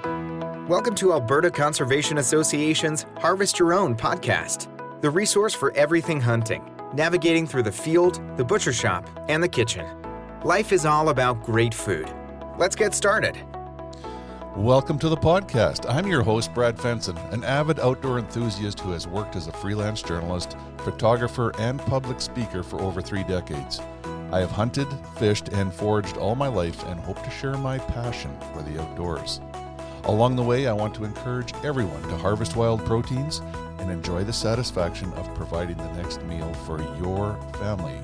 Welcome to Alberta Conservation Association's Harvest Your Own podcast, the resource for everything hunting, navigating through the field, the butcher shop, and the kitchen. Life is all about great food. Let's get started. Welcome to the podcast. I'm your host, Brad Fenson, an avid outdoor enthusiast who has worked as a freelance journalist, photographer, and public speaker for over 3 decades. I have hunted, fished, and foraged all my life and hope to share my passion for the outdoors. Along the way, I want to encourage everyone to harvest wild proteins and enjoy the satisfaction of providing the next meal for your family.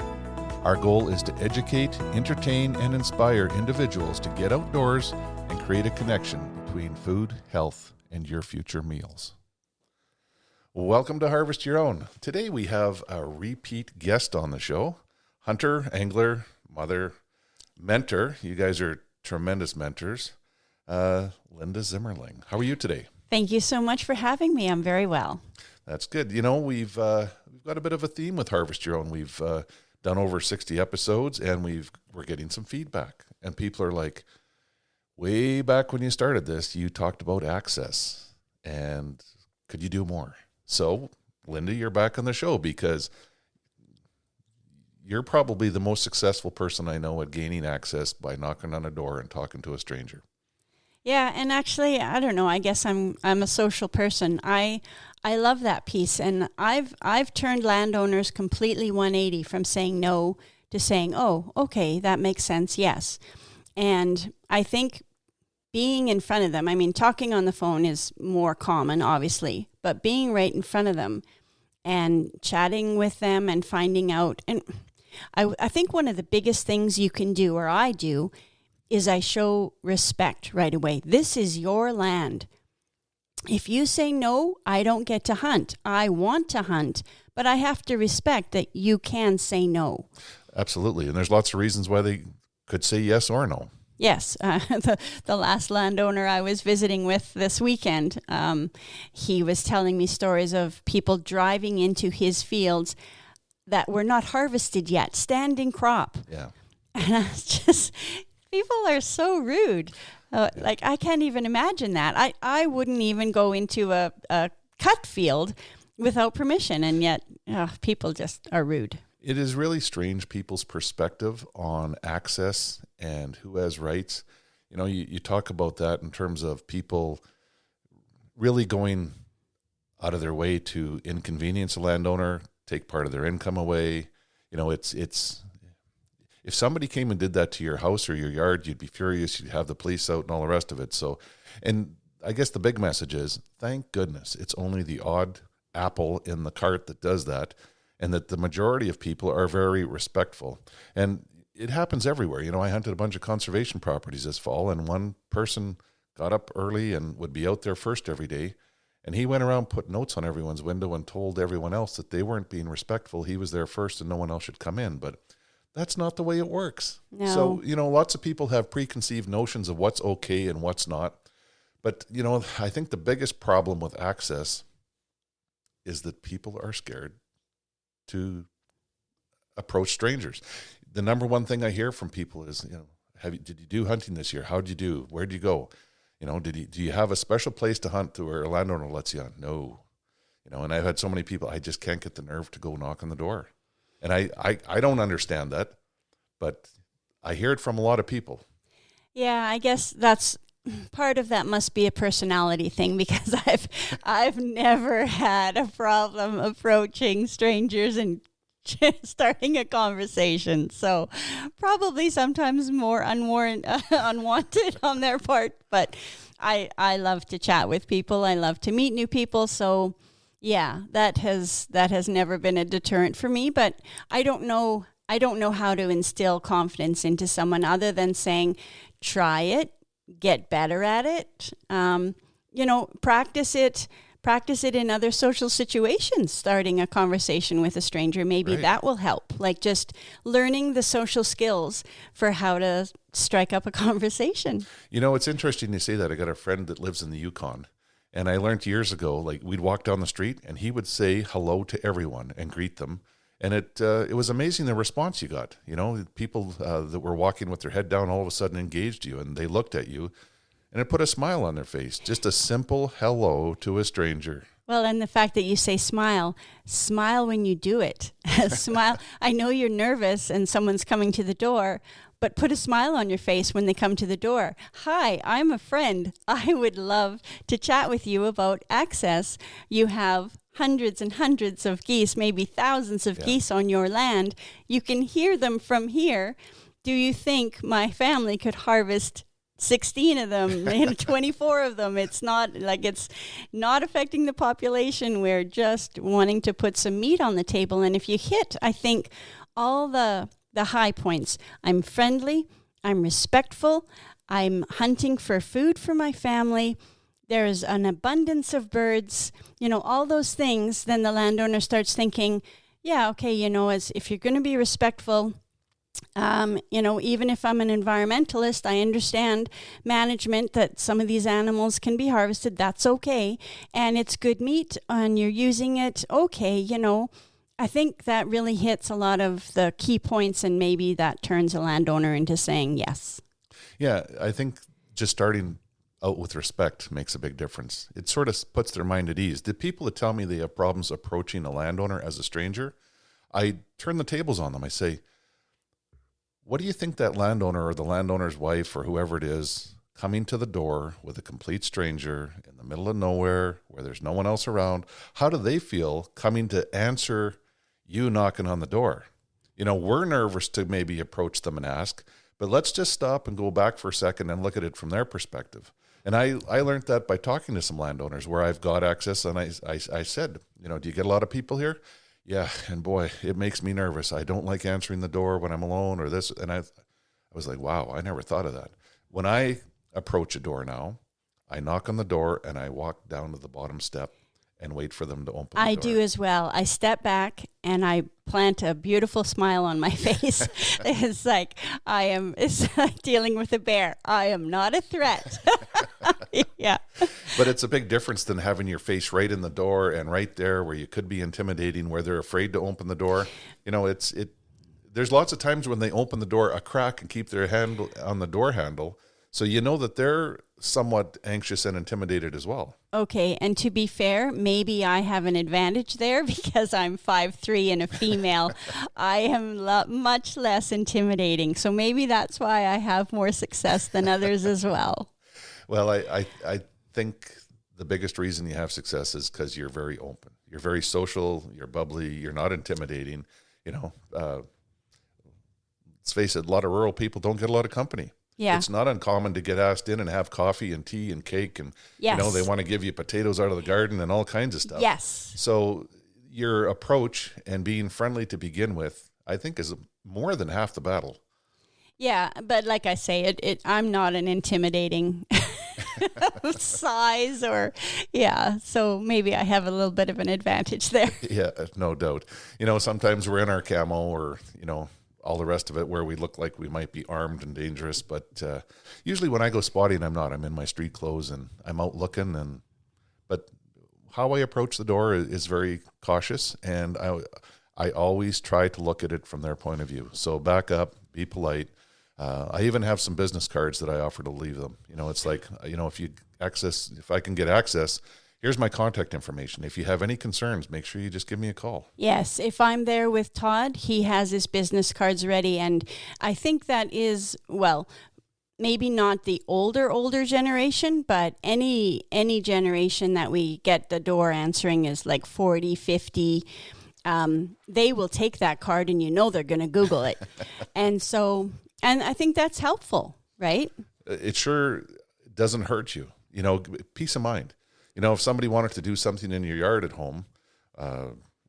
Our goal is to educate, entertain, and inspire individuals to get outdoors and create a connection between food, health, and your future meals. Welcome to Harvest Your Own. Today we have a repeat guest on the show, hunter, angler, mother, mentor. You guys are tremendous mentors. Linda Zimmerling. How are you today? Thank you so much for having me. I'm very well. That's good. You know, we've got a bit of a theme with Harvest Your Own. We've done over 60 episodes, and we're getting some feedback. And people are like, way back when you started this, you talked about access, and could you do more? So, Linda, you're back on the show because you're probably the most successful person I know at gaining access by knocking on a door and talking to a stranger. Yeah, and actually, I don't know. I guess I'm a social person. I love that piece, and I've turned landowners completely 180 from saying no to saying, oh, okay, that makes sense, yes. And I think being in front of them, I mean, talking on the phone is more common, obviously, but being right in front of them and chatting with them and finding out, and I think one of the biggest things you can do, or I do, is I show respect right away. This is your land. If you say no, I don't get to hunt. I want to hunt, but I have to respect that you can say no. Absolutely. And there's lots of reasons why they could say yes or no. Yes. The last landowner I was visiting with this weekend, he was telling me stories of people driving into his fields that were not harvested yet, standing crop. Yeah. And I was just... People are so rude. Like, I can't even imagine that. I wouldn't even go into a cut field without permission, and yet people just are rude. It is really strange, people's perspective on access and who has rights. You know, you talk about that in terms of people really going out of their way to inconvenience a landowner, take part of their income away. You know, it's if somebody came and did that to your house or your yard, you'd be furious. You'd have the police out and all the rest of it. So, and I guess the big message is, thank goodness it's only the odd apple in the cart that does that, and that the majority of people are very respectful. And it happens everywhere. You know, I hunted a bunch of conservation properties this fall, and one person got up early and would be out there first every day, and he went around, put notes on everyone's window, and told everyone else that they weren't being respectful. He was there first and no one else should come in. But that's not the way it works. No. So, you know, lots of people have preconceived notions of what's okay and what's not. But, you know, I think the biggest problem with access is that people are scared to approach strangers. The number one thing I hear from people is, you know, did you do hunting this year? How'd you do? Where'd you go? You know, do you have a special place to hunt to where a landowner lets you on? No. You know, and I've had so many people, I just can't get the nerve to go knock on the door. And I don't understand that, but I hear it from a lot of people. Yeah, I guess that's part of that must be a personality thing, because I've never had a problem approaching strangers and starting a conversation. So probably sometimes more unwanted on their part, but I love to chat with people. I love to meet new people. So yeah, that has never been a deterrent for me, but I don't know how to instill confidence into someone other than saying, try it, get better at it, you know, practice it in other social situations, starting a conversation with a stranger. Maybe Right. that will help. Like just learning the social skills for how to strike up a conversation. You know, it's interesting you say that. I got a friend that lives in the Yukon. And I learned years ago, like we'd walk down the street and he would say hello to everyone and greet them. And it was amazing the response you got. You know, people that were walking with their head down all of a sudden engaged you and they looked at you. And it put a smile on their face, just a simple hello to a stranger. Well, and the fact that you say smile when you do it. Smile. I know you're nervous and someone's coming to the door, but put a smile on your face when they come to the door. Hi, I'm a friend. I would love to chat with you about access. You have hundreds and hundreds of geese, maybe thousands of geese on your land. You can hear them from here. Do you think my family could harvest 16 of them and 24 of them? It's not affecting the population. We're just wanting to put some meat on the table. And if you hit, I think, all the high points, I'm friendly, I'm respectful, I'm hunting for food for my family, there's an abundance of birds, all those things, then the landowner starts thinking, yeah, okay, as if you're going to be respectful, even if I'm an environmentalist, I understand management that some of these animals can be harvested. That's okay. And it's good meat and you're using it. Okay. I think that really hits a lot of the key points, and maybe that turns a landowner into saying yes. Yeah. I think just starting out with respect makes a big difference. It sort of puts their mind at ease. The people that tell me they have problems approaching a landowner as a stranger, I turn the tables on them. I say, what do you think that landowner or the landowner's wife or whoever it is coming to the door with a complete stranger in the middle of nowhere where there's no one else around, how do they feel coming to answer you knocking on the door? We're nervous to maybe approach them and ask, but let's just stop and go back for a second and look at it from their perspective. And I learned that by talking to some landowners where I've got access, and I said, do you get a lot of people here? Yeah, and boy, it makes me nervous. I don't like answering the door when I'm alone or this. And I was like, wow, I never thought of that. When I approach a door now, I knock on the door and I walk down to the bottom step and wait for them to open the door. I do as well. I step back and I plant a beautiful smile on my face. It's like it's like dealing with a bear. I am not a threat. Yeah. But it's a big difference than having your face right in the door and right there where you could be intimidating, where they're afraid to open the door. There's lots of times when they open the door a crack and keep their hand on the door handle. So that they're somewhat anxious and intimidated as well. Okay, and to be fair, maybe I have an advantage there because I'm 5'3" and a female. I am much less intimidating, so maybe that's why I have more success than others as well. Well, I think the biggest reason you have success is because you're very open. You're very social, you're bubbly, you're not intimidating. Let's face it, a lot of rural people don't get a lot of company. Yeah. It's not uncommon to get asked in and have coffee and tea and cake and, they want to give you potatoes out of the garden and all kinds of stuff. Yes. So your approach and being friendly to begin with, I think, is more than half the battle. Yeah, but like I say, I'm not an intimidating size so maybe I have a little bit of an advantage there. Yeah, no doubt. Sometimes we're in our camo or, all the rest of it where we look like we might be armed and dangerous. But usually when I go spotting, I'm not. I'm in my street clothes and I'm out looking. But how I approach the door is very cautious, and I always try to look at it from their point of view. So back up, be polite. I even have some business cards that I offer to leave them. It's like, if I can get access, here's my contact information. If you have any concerns, make sure you just give me a call. Yes, if I'm there with Todd, he has his business cards ready. And I think that is, maybe not the older generation, but any generation that we get the door answering is like 40, 50. They will take that card and they're going to Google it. And I think that's helpful, right? It sure doesn't hurt you. Peace of mind. If somebody wanted to do something in your yard at home,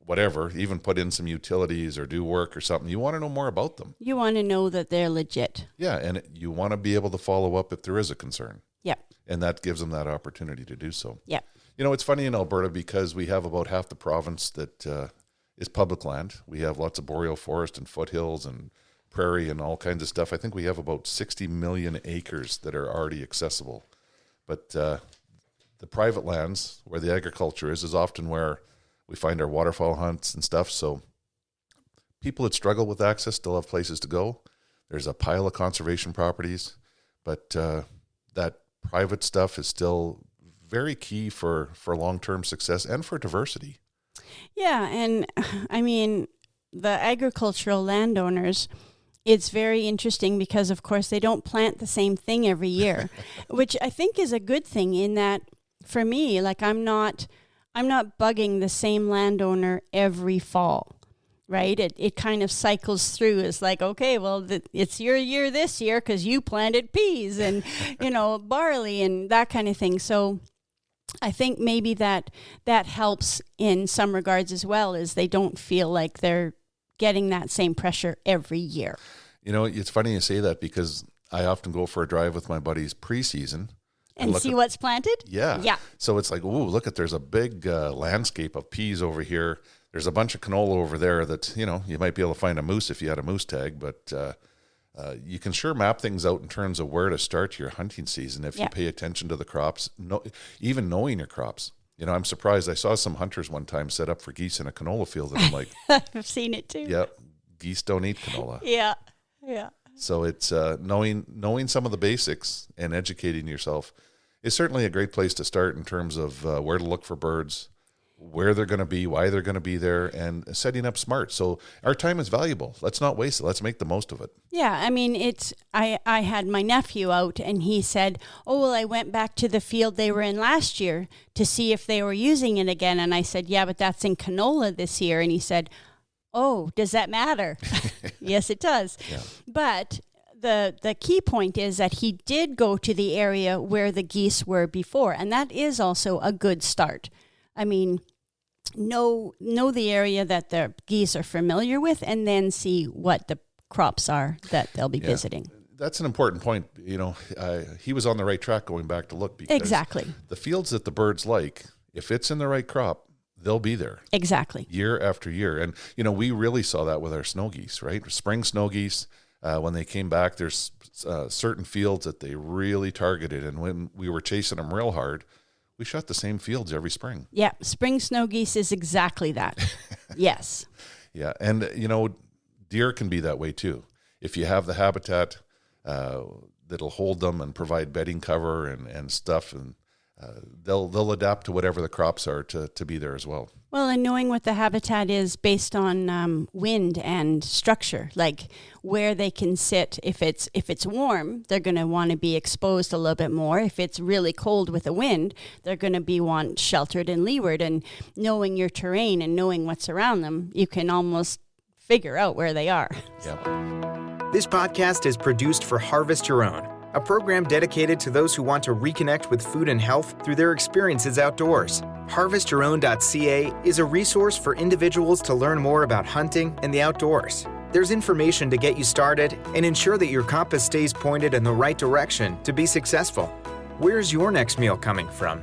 whatever, even put in some utilities or do work or something, you want to know more about them. You want to know that they're legit. Yeah, and you want to be able to follow up if there is a concern. Yep. And that gives them that opportunity to do so. Yep. It's funny in Alberta because we have about half the province that is public land. We have lots of boreal forest and foothills and prairie and all kinds of stuff. I think we have about 60 million acres that are already accessible. But the private lands where the agriculture is often where we find our waterfowl hunts and stuff. So people that struggle with access still have places to go. There's a pile of conservation properties, but that private stuff is still very key for long-term success and for diversity. Yeah, and I mean, the agricultural landowners, it's very interesting because, of course, they don't plant the same thing every year, which I think is a good thing in that, for me, like I'm not bugging the same landowner every fall, right? It kind of cycles through. It's like, okay, well, it's your year this year because you planted peas and, barley and that kind of thing. So I think maybe that helps in some regards as well, is they don't feel like they're getting that same pressure every year. It's funny you say that because I often go for a drive with my buddies preseason. And see what's planted? Yeah. Yeah. So it's like, ooh, there's a big landscape of peas over here. There's a bunch of canola over there that, you might be able to find a moose if you had a moose tag, but you can sure map things out in terms of where to start your hunting season if you pay attention to the crops, even knowing your crops. I'm surprised. I saw some hunters one time set up for geese in a canola field, and I'm like, I've seen it too. Yeah, geese don't eat canola. Yeah. So it's knowing some of the basics and educating yourself is certainly a great place to start in terms of where to look for birds, where they're going to be, why they're going to be there, and setting up smart. So our time is valuable. Let's not waste it. Let's make the most of it. Yeah, I mean, I had my nephew out, and he said, oh, well, I went back to the field they were in last year to see if they were using it again. And I said, yeah, but that's in canola this year. And he said, oh, does that matter? Yes, it does. Yeah. But the key point is that he did go to the area where the geese were before, and that is also a good start. I mean, know the area that the geese are familiar with, and then see what the crops are that they'll be visiting. That's an important point. He was on the right track going back to look, because exactly the fields that the birds like, if it's in the right crop, they'll be there. Exactly. Year after year. And, we really saw that with our snow geese, right? Spring snow geese, when they came back, there's certain fields that they really targeted. And when we were chasing them real hard, we shot the same fields every spring. Yeah, spring snow geese is exactly that. Yes. Yeah, and, deer can be that way too. If you have the habitat that'll hold them and provide bedding cover and stuff, and they'll adapt to whatever the crops are to be there as well. Well, and knowing what the habitat is based on wind and structure, like where they can sit. If it's warm, they're going to want to be exposed a little bit more. If it's really cold with the wind, they're going to want sheltered and leeward. And knowing your terrain and knowing what's around them, you can almost figure out where they are. Yeah. This podcast is produced for Harvest Your Own, a program dedicated to those who want to reconnect with food and health through their experiences outdoors. HarvestYourOwn.ca is a resource for individuals to learn more about hunting and the outdoors. There's information to get you started and ensure that your compass stays pointed in the right direction to be successful. Where's your next meal coming from?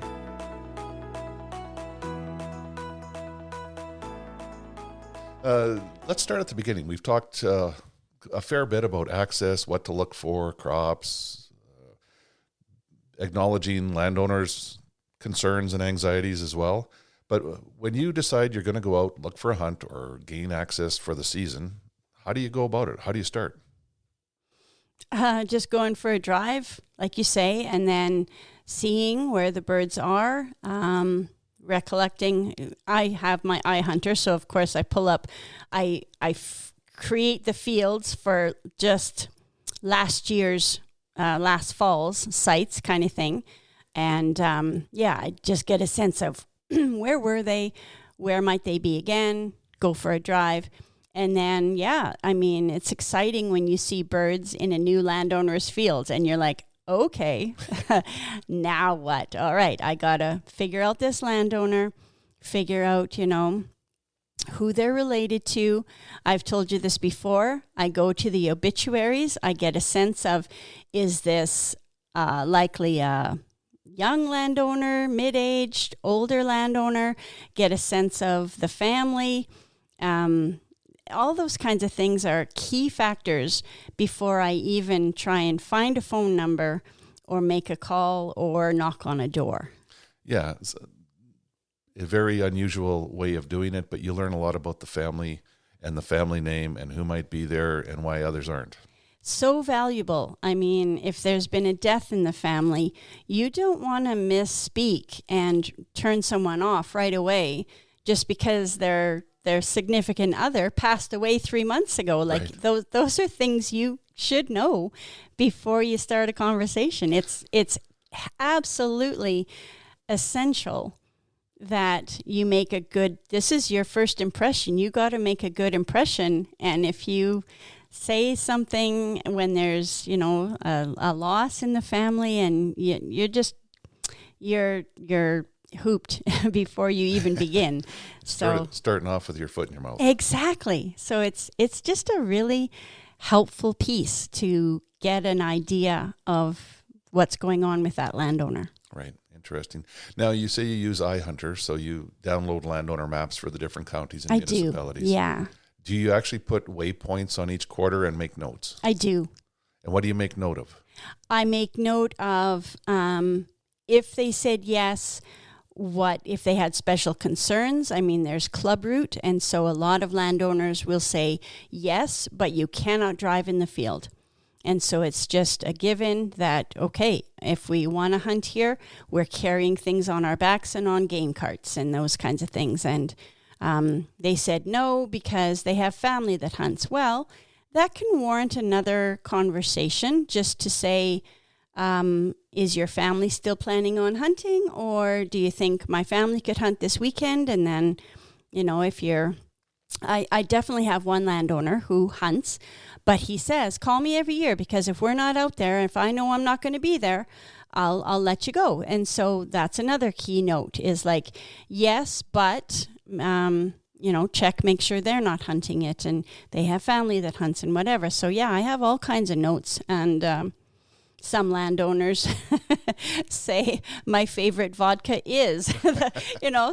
Let's start at the beginning. We've talked a fair bit about access, what to look for, crops, acknowledging landowners' concerns and anxieties as well. But when you decide you're going to go out, look for a hunt, or gain access for the season, how do you go about it? How do you start? Just going for a drive, like you say, and then seeing where the birds are, recollecting. I have my iHunter, so of course I pull up, I create the fields for just last year's, last fall's sites kind of thing. And I just get a sense of where were they, where might they be again, go for a drive. And then, it's exciting when you see birds in a new landowner's fields and you're like, okay, now what? All right, I got to figure out this landowner, figure out, who they're related to. I've told you this before. I go to the obituaries. I get a sense of, is this likely a young landowner, mid-aged, older landowner? Get a sense of the family. All those kinds of things are key factors before I even try and find a phone number or make a call or knock on a door. Yeah, it's a very unusual way of doing it, but you learn a lot about the family and the family name and who might be there and why others aren't. so valuable. I mean, if there's been a death in the family, you don't want to misspeak and turn someone off right away just because their significant other passed away 3 months ago. Like those are things you should know before you start a conversation. It's absolutely essential that you make this is your first impression. You got to make a good impression. And if you say something when there's, a loss in the family and you're hooped before you even begin. Starting off with your foot in your mouth. Exactly. So it's just a really helpful piece to get an idea of what's going on with that landowner. Right. Interesting. Now, you say you use iHunter, so you download landowner maps for the different counties and municipalities. I do, yeah. Do you actually put waypoints on each quarter and make notes? I do. And what do you make note of? I make note of if they said yes, what if they had special concerns. I mean, there's club route, and so a lot of landowners will say yes, but you cannot drive in the field. And so it's just a given that, okay, if we want to hunt here, we're carrying things on our backs and on game carts and those kinds of things. And they said no because they have family that hunts. Well, that can warrant another conversation just to say, is your family still planning on hunting? Or do you think my family could hunt this weekend? And then, if you're... I definitely have one landowner who hunts, but he says, call me every year because if we're not out there, if I know I'm not going to be there, I'll let you go. And so that's another key note is like, yes, but, check, make sure they're not hunting it and they have family that hunts and whatever. So yeah, I have all kinds of notes and, some landowners say my favorite vodka is,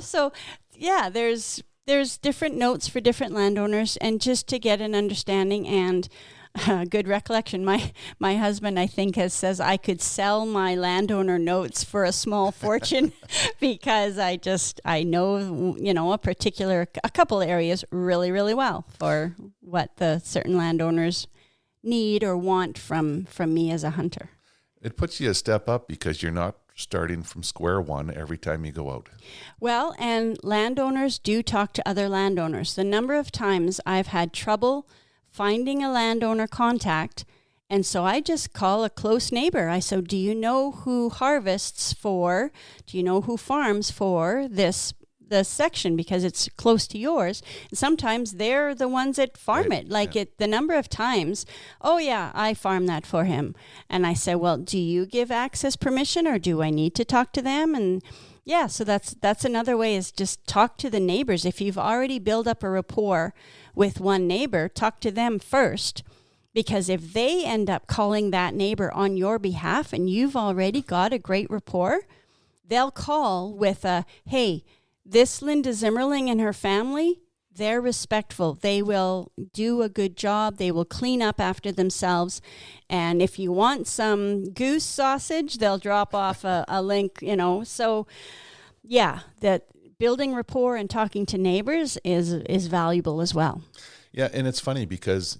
so yeah, there's different notes for different landowners, and just to get an understanding and good recollection. My husband, I think, says I could sell my landowner notes for a small fortune because I know, a couple areas really, really well for what the certain landowners need or want from me as a hunter. It puts you a step up because you're not starting from square one every time you go out. Well, and landowners do talk to other landowners. The number of times I've had trouble finding a landowner contact, and so I just call a close neighbor. I said, do you know who harvests for, do you know who farms for this section because it's close to yours? And sometimes they're the ones that farm it. The number of times, oh yeah, I farm that for him. And I said, well, do you give access permission or do I need to talk to them? And yeah, so that's another way is just talk to the neighbors. If you've already built up a rapport with one neighbor, talk to them first. Because if they end up calling that neighbor on your behalf and you've already got a great rapport, they'll call with a, hey, this Linda Zimmerling and her family, they're respectful. They will do a good job. They will clean up after themselves. And if you want some goose sausage, they'll drop off a link, So, yeah, that building rapport and talking to neighbors is valuable as well. Yeah, and it's funny because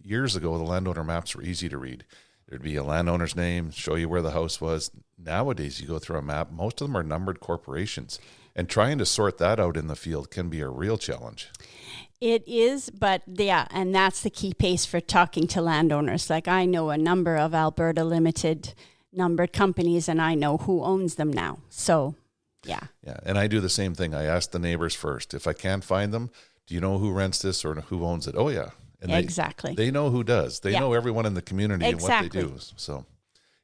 years ago, the landowner maps were easy to read. There'd be a landowner's name, show you where the house was. Nowadays, you go through a map, most of them are numbered corporations. And trying to sort that out in the field can be a real challenge. It is, but yeah, and that's the key pace for talking to landowners. Like I know a number of Alberta Limited numbered companies and I know who owns them now. So, yeah. Yeah, and I do the same thing. I ask the neighbors first. If I can't find them, do you know who rents this or who owns it? Oh, yeah. And exactly. They know who does. They know everyone in the community and what they do. So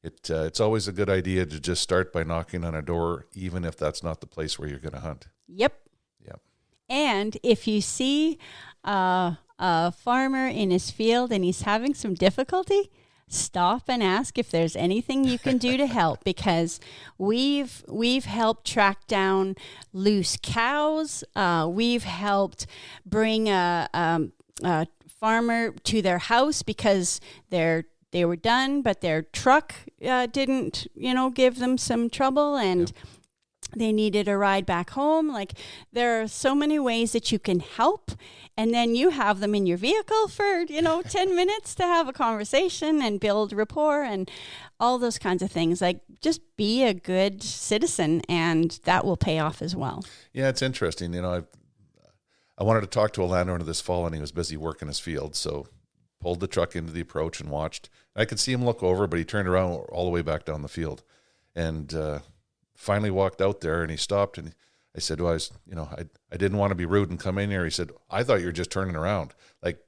it's always a good idea to just start by knocking on a door, even if that's not the place where you're going to hunt. Yep. And if you see a farmer in his field and he's having some difficulty, stop and ask if there's anything you can do to help, because we've helped track down loose cows. We've helped bring a farmer to their house because they were done, but their truck didn't, give them some trouble. And they needed a ride back home. Like, there are so many ways that you can help, and then you have them in your vehicle for 10 minutes to have a conversation and build rapport and all those kinds of things. Like, just be a good citizen, and that will pay off as well. Yeah, it's interesting. I wanted to talk to a landowner this fall, and he was busy working his field, so pulled the truck into the approach and watched. I could see him look over, but he turned around all the way back down the field, and finally walked out there, and he stopped, and I said, well, I didn't want to be rude and come in here. He said, I thought you were just turning around. Like,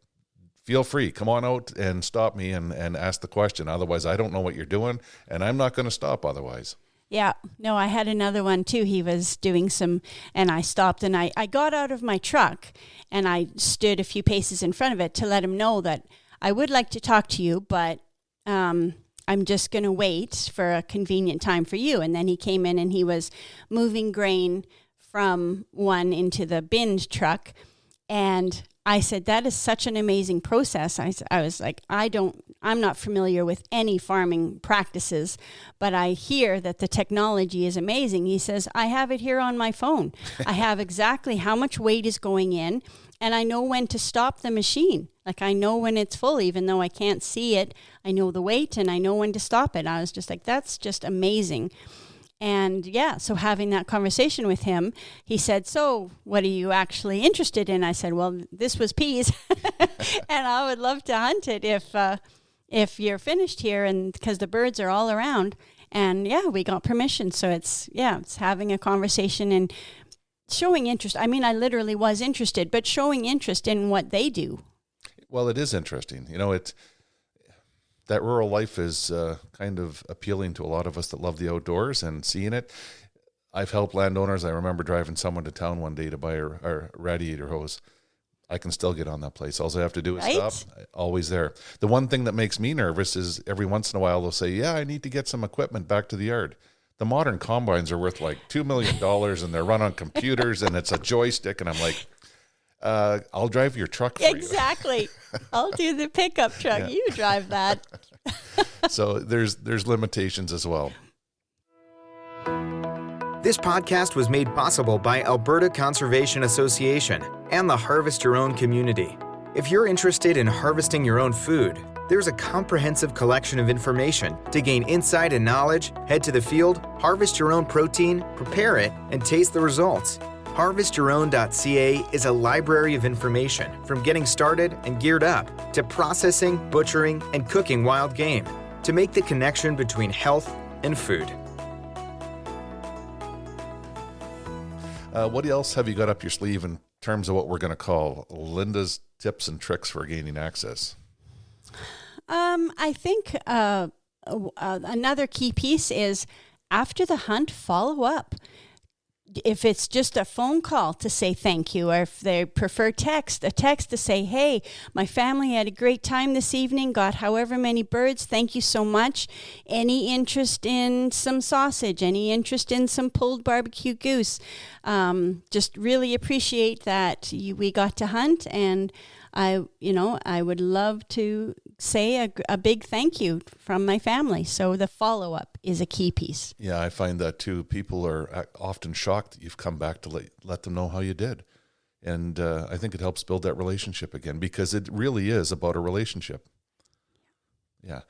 feel free, come on out and stop me and ask the question. Otherwise, I don't know what you're doing, and I'm not going to stop otherwise. Yeah, no, I had another one too. He was doing some, and I stopped, and I got out of my truck, and I stood a few paces in front of it to let him know that I would like to talk to you, but I'm just going to wait for a convenient time for you. And then he came in, and he was moving grain from one into the binned truck. And I said, that is such an amazing process. I was like, I'm not familiar with any farming practices, but I hear that the technology is amazing. He says, I have it here on my phone. I have exactly how much weight is going in, and I know when to stop the machine. Like, I know when it's full, even though I can't see it. I know the weight, and I know when to stop it. I was just like, that's just amazing. And yeah, so having that conversation with him, he said, so what are you actually interested in? I said, well, this was peas, and I would love to hunt it if you're finished here, and because the birds are all around. And yeah, we got permission. So it's having a conversation and showing interest. I mean, I literally was interested, but showing interest in what they do. Well, it is interesting. That rural life is kind of appealing to a lot of us that love the outdoors and seeing it. I've helped landowners. I remember driving someone to town one day to buy a radiator hose. I can still get on that place. All I have to do is stop. Always there. The one thing that makes me nervous is every once in a while they'll say, yeah, I need to get some equipment back to the yard. The modern combines are worth like $2 million, and they're run on computers, and it's a joystick. And I'm like, I'll drive your truck for you. Exactly. I'll do the pickup truck. Yeah. You drive that. So there's limitations as well. This podcast was made possible by Alberta Conservation Association and the Harvest Your Own community. If you're interested in harvesting your own food, there's a comprehensive collection of information to gain insight and knowledge. Head to the field, harvest your own protein, prepare it, and taste the results. HarvestYourOwn.ca is a library of information from getting started and geared up to processing, butchering, and cooking wild game to make the connection between health and food. What else have you got up your sleeve in terms of what we're going to call Linda's tips and tricks for gaining access? I think another key piece is after the hunt, follow up. If it's just a phone call to say thank you, or if they prefer a text to say, hey, my family had a great time this evening, got however many birds, thank you so much. Any interest in some sausage? Any interest in some pulled barbecue goose? Just really appreciate that we got to hunt, and I would love to say a big thank you from my family. So the follow-up is a key piece. Yeah, I find that too. People are often shocked that you've come back to let them know how you did. And I think it helps build that relationship again, because it really is about a relationship. Yeah.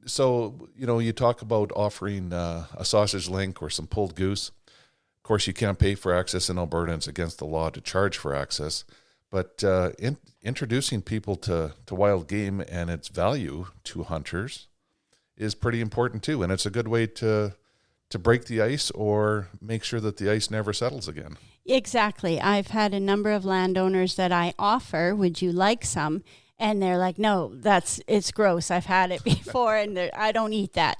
So, you talk about offering a sausage link or some pulled goose. Of course, you can't pay for access in Alberta, and it's against the law to charge for access. But introducing people to wild game and its value to hunters is pretty important too. And it's a good way to break the ice or make sure that the ice never settles again. Exactly. I've had a number of landowners that I offer, would you like some? And they're like, no, it's gross. I've had it before, and I don't eat that.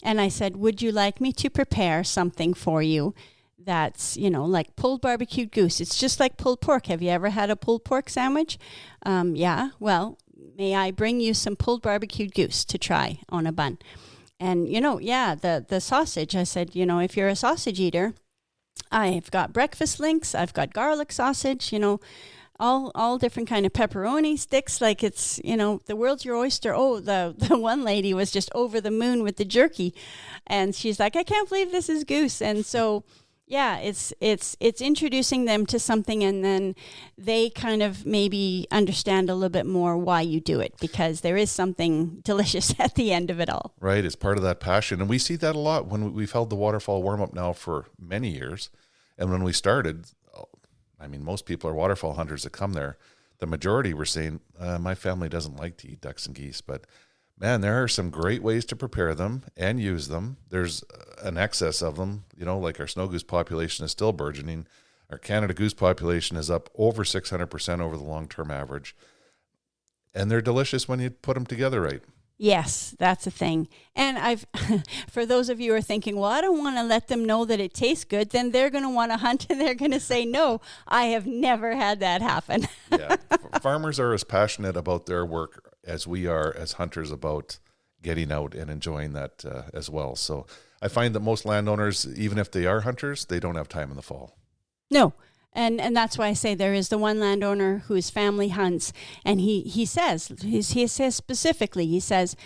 And I said, would you like me to prepare something for you that's, like pulled barbecued goose? It's just like pulled pork. Have you ever had a pulled pork sandwich? Yeah. Well, may I bring you some pulled barbecued goose to try on a bun? And, the sausage, I said, if you're a sausage eater, I've got breakfast links. I've got garlic sausage, all different kind of pepperoni sticks. Like, it's, the world's your oyster. Oh, the one lady was just over the moon with the jerky. And she's like, I can't believe this is goose. And so Yeah, it's introducing them to something, and then they kind of maybe understand a little bit more why you do it, because there is something delicious at the end of it all. Right, it's part of that passion. And we see that a lot when we've held the waterfall warm-up now for many years. And when we started, I mean, most people are waterfall hunters that come there. The majority were saying, my family doesn't like to eat ducks and geese, but man, there are some great ways to prepare them and use them. There's an excess of them, like our snow goose population is still burgeoning. Our Canada goose population is up over 600% over the long-term average. And they're delicious when you put them together right. Yes, that's a thing. And for those of you who are thinking, well, I don't want to let them know that it tastes good, then they're going to want to hunt and they're going to say, no, I have never had that happen. Yeah. Farmers are as passionate about their work as we are as hunters about getting out and enjoying that as well. So I find that most landowners, even if they are hunters, they don't have time in the fall. No. And that's why I say there is the one landowner whose family hunts, and he says specifically, he says,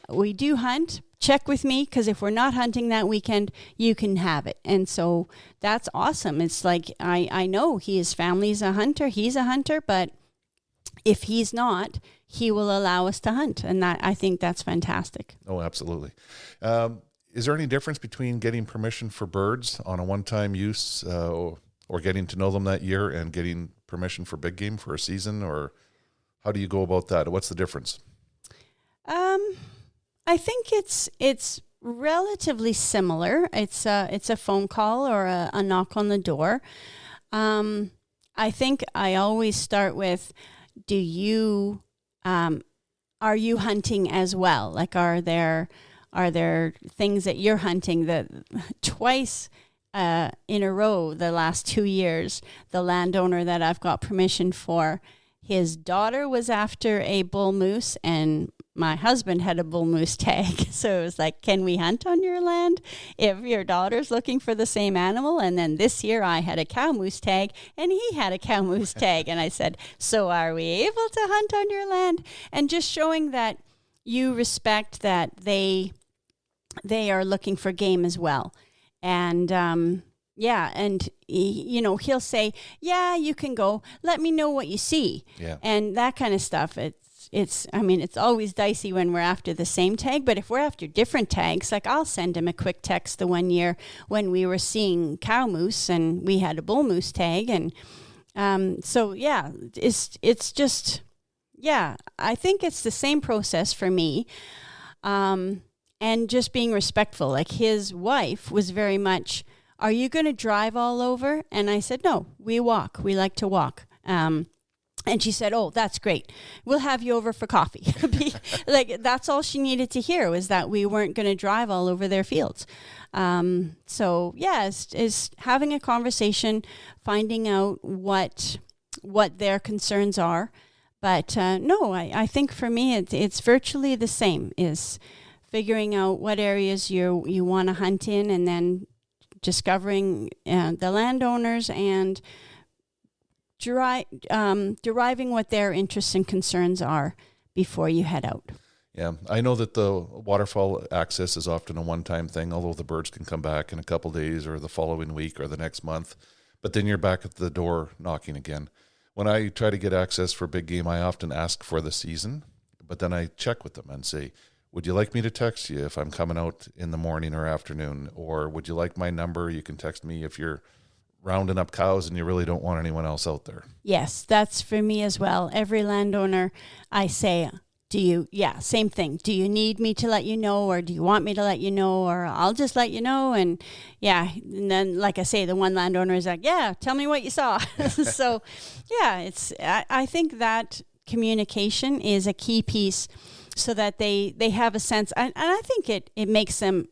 we do hunt, check with me, because if we're not hunting that weekend, you can have it. And so that's awesome. It's like, I know his family's a hunter, he's a hunter, but if he's not, he will allow us to hunt. And I think that's fantastic. Oh, absolutely. Is there any difference between getting permission for birds on a one-time use or getting to know them that year and getting permission for big game for a season? Or how do you go about that? What's the difference? I think it's relatively similar. It's a phone call or a knock on the door. I think I always start with, are you hunting as well? Like, are there things that you're hunting? That twice in a row the last 2 years, the landowner that I've got permission for, his daughter was after a bull moose and my husband had a bull moose tag. So it was like, can we hunt on your land if your daughter's looking for the same animal? And then this year I had a cow moose tag and he had a cow moose tag. And I said, so are we able to hunt on your land? And just showing that you respect that they are looking for game as well. And and he'll say, yeah, you can go, let me know what you see. Yeah. And that kind of stuff. It's always dicey when we're after the same tag, but if we're after different tags, like I'll send him a quick text the one year when we were seeing cow moose and we had a bull moose tag. And it's just, I think it's the same process for me. And just being respectful. Like his wife was very much, are you going to drive all over? And I said, no, we walk. We like to walk. And she said, oh, that's great. We'll have you over for coffee. Like that's all she needed to hear, was that we weren't going to drive all over their fields. It's having a conversation, finding out what their concerns are. But I think for me, it's virtually the same, is figuring out what areas you want to hunt in, and then discovering the landowners and deriving what their interests and concerns are before you head out. Yeah, I know that the waterfall access is often a one-time thing, although the birds can come back in a couple days or the following week or the next month. But then you're back at the door knocking again. When I try to get access for big game, I often ask for the season, but then I check with them and say, would you like me to text you if I'm coming out in the morning or afternoon? Or would you like my number? You can text me if you're rounding up cows and you really don't want anyone else out there. Yes, that's for me as well. Every landowner, I say, same thing. Do you need me to let you know, or do you want me to let you know, or I'll just let you know? And then like I say, the one landowner is like, yeah, tell me what you saw. So I think that communication is a key piece, so that they have a sense, and I think it makes them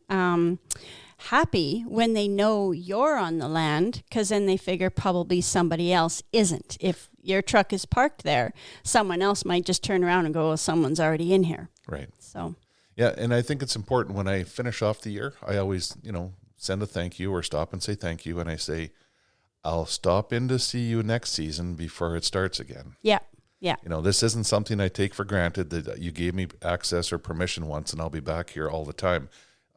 happy when they know you're on the land, because then they figure probably somebody else isn't. If your truck is parked there, someone else might just turn around and go, well, someone's already in here. Right. So. Yeah, and I think it's important when I finish off the year, I always, send a thank you or stop and say thank you, and I say, I'll stop in to see you next season before it starts again. Yeah. Yeah. This isn't something I take for granted, that you gave me access or permission once and I'll be back here all the time.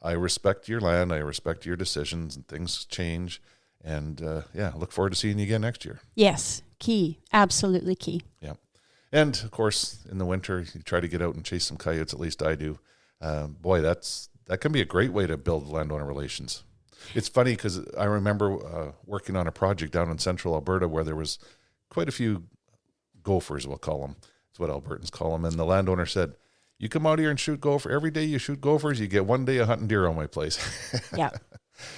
I respect your land. I respect your decisions, and things change. And look forward to seeing you again next year. Yes, key, absolutely key. Yeah. And of course, in the winter, you try to get out and chase some coyotes, at least I do. That can be a great way to build landowner relations. It's funny because I remember working on a project down in central Alberta where there was quite a few gophers, we'll call them. That's what Albertans call them. And the landowner said, you come out here and shoot gopher. Every day you shoot gophers, you get one day of hunting deer on my place. Yeah.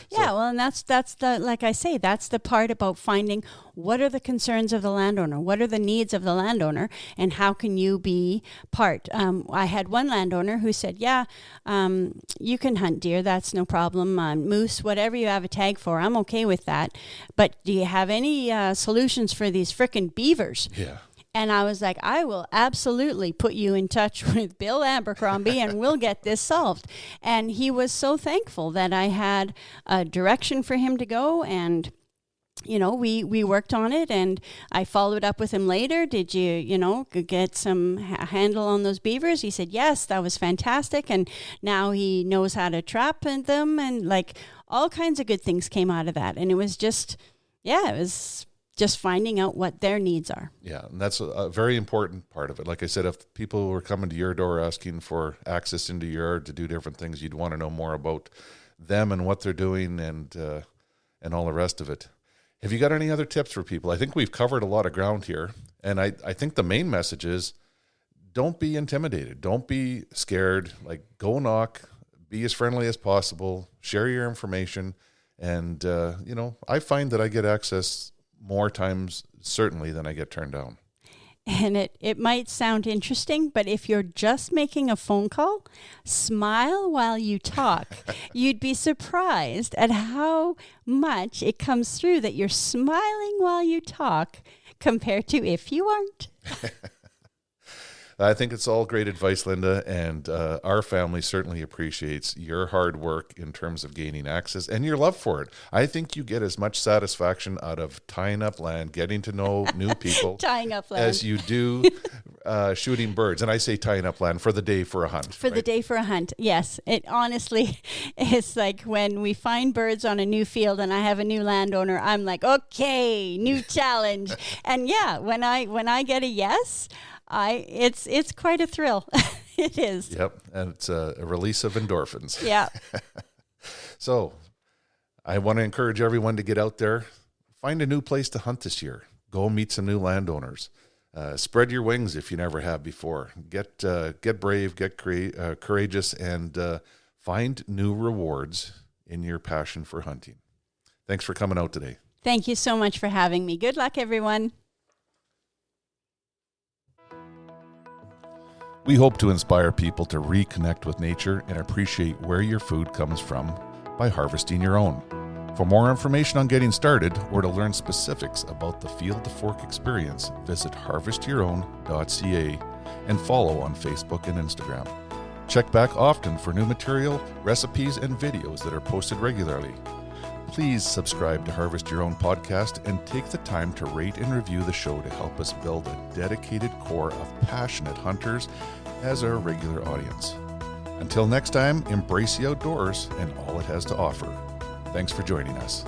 Yeah, well, and that's the, like I say, that's the part about finding what are the concerns of the landowner, what are the needs of the landowner, and how can you be part. I had one landowner who said, you can hunt deer, that's no problem, moose, whatever you have a tag for, I'm okay with that, but do you have any solutions for these frickin' beavers? Yeah. And I was like, I will absolutely put you in touch with Bill Abercrombie and we'll get this solved. And he was so thankful that I had a direction for him to go. And, we worked on it and I followed up with him later. Did you, get some handle on those beavers? He said, yes, that was fantastic. And now he knows how to trap them and like all kinds of good things came out of that. And it was just finding out what their needs are. Yeah, and that's a very important part of it. Like I said, if people were coming to your door asking for access into your yard to do different things, you'd want to know more about them and what they're doing and all the rest of it. Have you got any other tips for people? I think we've covered a lot of ground here, and I think the main message is don't be intimidated. Don't be scared. Like, go knock, be as friendly as possible, share your information, and, I find that I get access more times, certainly, than I get turned down. And it might sound interesting, but if you're just making a phone call, smile while you talk. You'd be surprised at how much it comes through that you're smiling while you talk compared to if you aren't. I think it's all great advice, Linda, and our family certainly appreciates your hard work in terms of gaining access and your love for it. I think you get as much satisfaction out of tying up land, getting to know new people tying up land, as you do shooting birds. And I say tying up land for the day for a hunt. For the day for a hunt, yes. It honestly is like when we find birds on a new field and I have a new landowner, I'm like, okay, new challenge. And yeah, when I get a yes, it's quite a thrill. It is. Yep, and it's a release of endorphins. Yeah. So I want to encourage everyone to get out there, find a new place to hunt this year. Go meet some new landowners. Spread your wings if you never have before. Get brave, get courageous, and find new rewards in your passion for hunting. Thanks for coming out today. Thank you so much for having me. Good luck, everyone. We hope to inspire people to reconnect with nature and appreciate where your food comes from by harvesting your own. For more information on getting started or to learn specifics about the Field to Fork experience, visit harvestyourown.ca and follow on Facebook and Instagram. Check back often for new material, recipes, and videos that are posted regularly. Please subscribe to Harvest Your Own podcast and take the time to rate and review the show to help us build a dedicated core of passionate hunters as our regular audience. Until next time, embrace the outdoors and all it has to offer. Thanks for joining us.